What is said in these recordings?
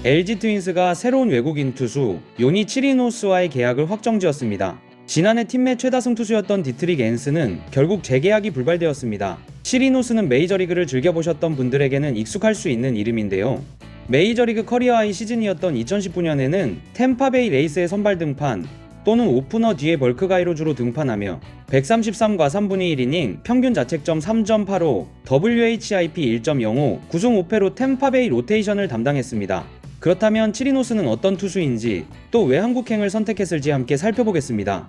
LG 트윈스가 새로운 외국인 투수 요니 치리노스와의 계약을 확정지었습니다. 지난해 팀내 최다승 투수였던 디트릭 앤스는 결국 재계약이 불발되었습니다. 치리노스는 메이저리그를 즐겨보셨던 분들에게는 익숙할 수 있는 이름인데요. 메이저리그 커리어 하이 시즌이었던 2019년에는 템파베이 레이스의 선발 등판 또는 오프너 뒤에 벌크가이로 주로 등판하며 133과 3분의 1이닝, 평균 자책점 3.85, WHIP 1.05, 9승 5패로 템파베이 로테이션을 담당했습니다. 그렇다면 치리노스는 어떤 투수인지 또 왜 한국행을 선택했을지 함께 살펴보겠습니다.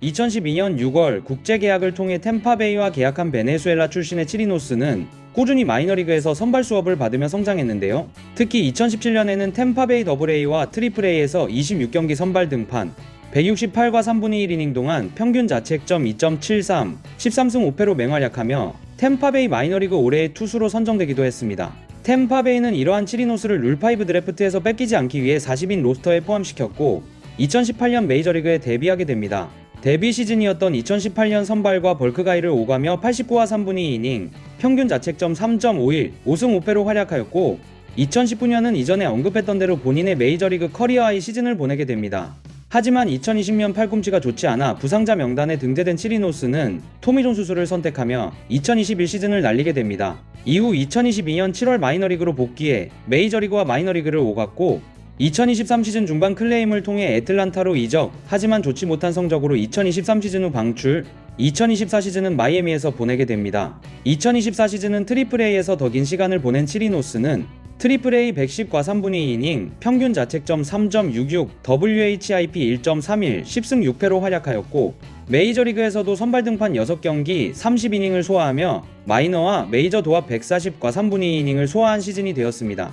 2012년 6월 국제계약을 통해 템파베이와 계약한 베네수엘라 출신의 치리노스는 꾸준히 마이너리그에서 선발 수업을 받으며 성장했는데요. 특히 2017년에는 템파베이 더블A와 트리플A에서 26경기 선발 등판, 168과 3분의 1이닝 동안 평균 자책점 2.73, 13승 5패로 맹활약하며 템파베이 마이너리그 올해의 투수로 선정되기도 했습니다. 템파베이는 이러한 치리노스를 룰5 드래프트에서 뺏기지 않기 위해 40인 로스터에 포함시켰고 2018년 메이저리그에 데뷔하게 됩니다. 데뷔 시즌이었던 2018년 선발과 벌크가이를 오가며 89와 3분의 2이닝, 평균 자책점 3.51, 5승 5패로 활약하였고 2019년은 이전에 언급했던 대로 본인의 메이저리그 커리어 하이 시즌을 보내게 됩니다. 하지만 2020년 팔꿈치가 좋지 않아 부상자 명단에 등재된 치리노스는 토미존 수술을 선택하며 2021 시즌을 날리게 됩니다. 이후 2022년 7월 마이너리그로 복귀해 메이저리그와 마이너리그를 오갔고 2023 시즌 중반 클레임을 통해 애틀란타로 이적, 하지만 좋지 못한 성적으로 2023 시즌 후 방출, 2024 시즌은 마이애미에서 보내게 됩니다. 2024 시즌은 트리플A에서 더 긴 시간을 보낸 치리노스는 트리플A 110과 3분의 2이닝, 평균 자책점 3.66, WHIP 1.31, 10승 6패로 활약하였고 메이저리그에서도 선발 등판 6경기 30이닝을 소화하며 마이너와 메이저 도합 140과 3분의 2이닝을 소화한 시즌이 되었습니다.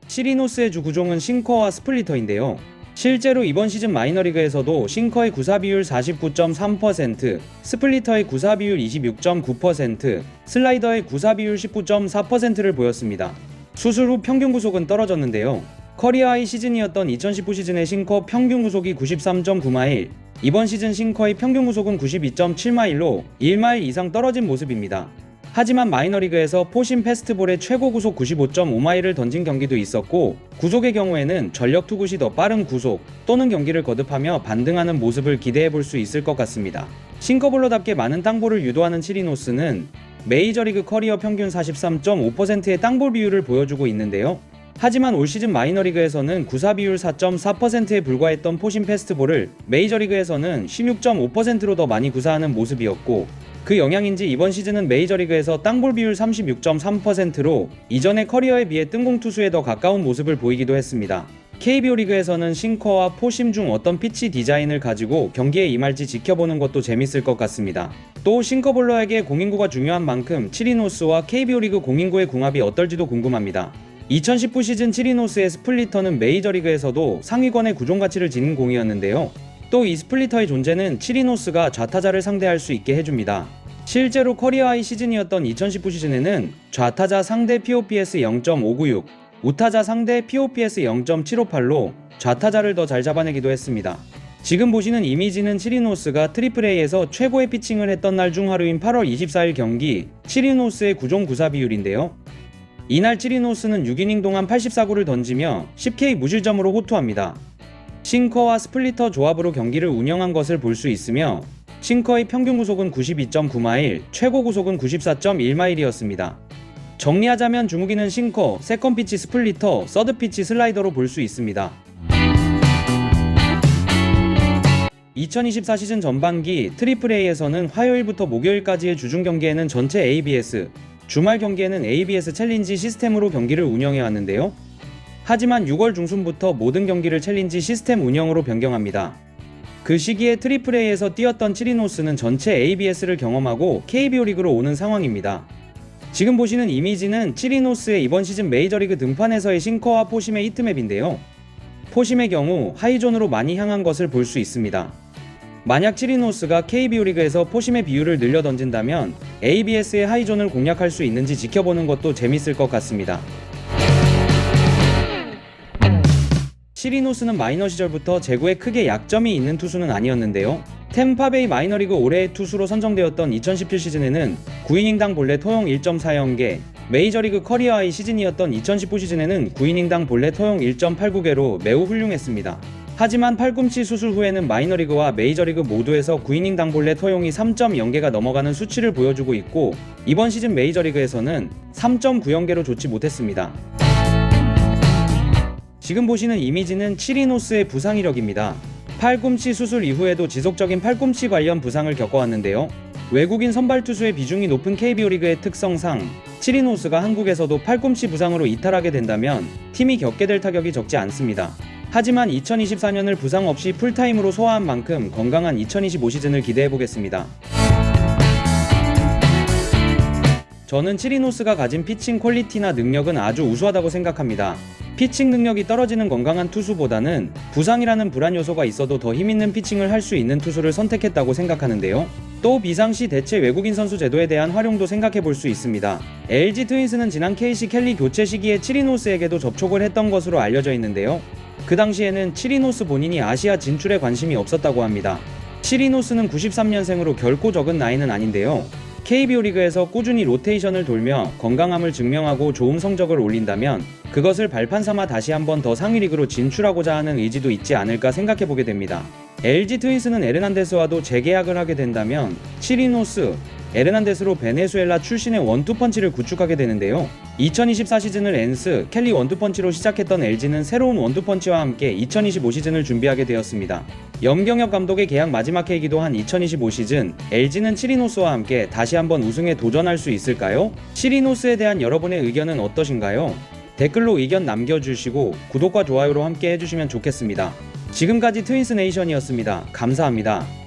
치리노스의 주 구종은 싱커와 스플리터인데요. 실제로 이번 시즌 마이너리그에서도 싱커의 구사 비율 49.3%, 스플리터의 구사 비율 26.9%, 슬라이더의 구사 비율 19.4%를 보였습니다. 수술 후 평균 구속은 떨어졌는데요. 커리어 하이 시즌이었던 2019 시즌의 싱커 평균 구속이 93.9마일, 이번 시즌 싱커의 평균 구속은 92.7마일로 1마일 이상 떨어진 모습입니다. 하지만 마이너리그에서 포심 패스트볼의 최고 구속 95.5마일을 던진 경기도 있었고 구속의 경우에는 전력 투구 시 더 빠른 구속 또는 경기를 거듭하며 반등하는 모습을 기대해볼 수 있을 것 같습니다. 싱커볼러답게 많은 땅볼을 유도하는 치리노스는 메이저리그 커리어 평균 43.5%의 땅볼 비율을 보여주고 있는데요. 하지만 올 시즌 마이너리그에서는 구사 비율 4.4%에 불과했던 포심 패스트볼을 메이저리그에서는 16.5%로 더 많이 구사하는 모습이었고 그 영향인지 이번 시즌은 메이저리그에서 땅볼 비율 36.3%로 이전의 커리어에 비해 뜬공 투수에 더 가까운 모습을 보이기도 했습니다. KBO 리그에서는 싱커와 포심 중 어떤 피치 디자인을 가지고 경기에 임할지 지켜보는 것도 재밌을 것 같습니다. 또 싱커볼러에게 공인구가 중요한 만큼 치리노스와 KBO 리그 공인구의 궁합이 어떨지도 궁금합니다. 2019 시즌 치리노스의 스플리터는 메이저리그에서도 상위권의 구종 가치를 지닌 공이었는데요. 또 이 스플리터의 존재는 치리노스가 좌타자를 상대할 수 있게 해줍니다. 실제로 커리어 하이 시즌이었던 2019 시즌에는 좌타자 상대 POPS 0.596, 우타자 상대 POPS 0.758로 좌타자를 더 잘 잡아내기도 했습니다. 지금 보시는 이미지는 치리노스가 트리플A에서 최고의 피칭을 했던 날 중 하루인 8월 24일 경기 치리노스의 구종 구사 비율인데요. 이날 치리노스는 6이닝 동안 84구를 던지며 10K 무실점으로 호투합니다. 싱커와 스플리터 조합으로 경기를 운영한 것을 볼 수 있으며 싱커의 평균 구속은 92.9마일, 최고 구속은 94.1마일이었습니다. 정리하자면 주무기는 싱커, 세컨 피치 스플리터, 서드 피치 슬라이더로 볼 수 있습니다. 2024 시즌 전반기 트리플A에서는 화요일부터 목요일까지의 주중 경기에는 전체 ABS, 주말 경기에는 ABS 챌린지 시스템으로 경기를 운영해 왔는데요. 하지만 6월 중순부터 모든 경기를 챌린지 시스템 운영으로 변경합니다. 그 시기에 트리플A에서 뛰었던 치리노스는 전체 ABS를 경험하고 KBO 리그로 오는 상황입니다. 지금 보시는 이미지는 치리노스의 이번 시즌 메이저리그 등판에서의 싱커와 포심의 히트맵인데요. 포심의 경우 하이존으로 많이 향한 것을 볼 수 있습니다. 만약 치리노스가 KBO 리그에서 포심의 비율을 늘려 던진다면 ABS의 하이존을 공략할 수 있는지 지켜보는 것도 재밌을 것 같습니다. 치리노스는 마이너 시절부터 제구에 크게 약점이 있는 투수는 아니었는데요. 템파베이 마이너리그 올해의 투수로 선정되었던 2017 시즌에는 9이닝당 볼넷 토용 1.40개, 메이저리그 커리어 하이 시즌이었던 2019 시즌에는 9이닝당 볼넷 토용 1.89개로 매우 훌륭했습니다. 하지만 팔꿈치 수술 후에는 마이너리그와 메이저리그 모두에서 9이닝당 볼넷 토용이 3.0개가 넘어가는 수치를 보여주고 있고, 이번 시즌 메이저리그에서는 3.90개로 좋지 못했습니다. 지금 보시는 이미지는 치리노스의 부상 이력입니다. 팔꿈치 수술 이후에도 지속적인 팔꿈치 관련 부상을 겪어왔는데요. 외국인 선발 투수의 비중이 높은 KBO 리그의 특성상 치리노스가 한국에서도 팔꿈치 부상으로 이탈하게 된다면 팀이 겪게 될 타격이 적지 않습니다. 하지만 2024년을 부상 없이 풀타임으로 소화한 만큼 건강한 2025 시즌을 기대해보겠습니다. 저는 치리노스가 가진 피칭 퀄리티나 능력은 아주 우수하다고 생각합니다. 피칭 능력이 떨어지는 건강한 투수보다는 부상이라는 불안 요소가 있어도 더 힘있는 피칭을 할 수 있는 투수를 선택했다고 생각하는데요. 또 비상시 대체 외국인 선수 제도에 대한 활용도 생각해 볼 수 있습니다. LG 트윈스는 지난 KC 켈리 교체 시기에 치리노스에게도 접촉을 했던 것으로 알려져 있는데요. 그 당시에는 치리노스 본인이 아시아 진출에 관심이 없었다고 합니다. 치리노스는 93년생으로 결코 적은 나이는 아닌데요. KBO 리그에서 꾸준히 로테이션을 돌며 건강함을 증명하고 좋은 성적을 올린다면 그것을 발판 삼아 다시 한번 더 상위 리그로 진출하고자 하는 의지도 있지 않을까 생각해보게 됩니다. LG 트윈스는 에르난데스와도 재계약을 하게 된다면 치리노스, 에르난데스로 베네수엘라 출신의 원투펀치를 구축하게 되는데요. 2024 시즌을 엔스, 켈리 원투펀치로 시작했던 LG는 새로운 원투펀치와 함께 2025 시즌을 준비하게 되었습니다. 염경엽 감독의 계약 마지막 해이기도 한 2025 시즌, LG는 치리노스와 함께 다시 한번 우승에 도전할 수 있을까요? 치리노스에 대한 여러분의 의견은 어떠신가요? 댓글로 의견 남겨주시고 구독과 좋아요로 함께 해주시면 좋겠습니다. 지금까지 트윈스 네이션이었습니다. 감사합니다.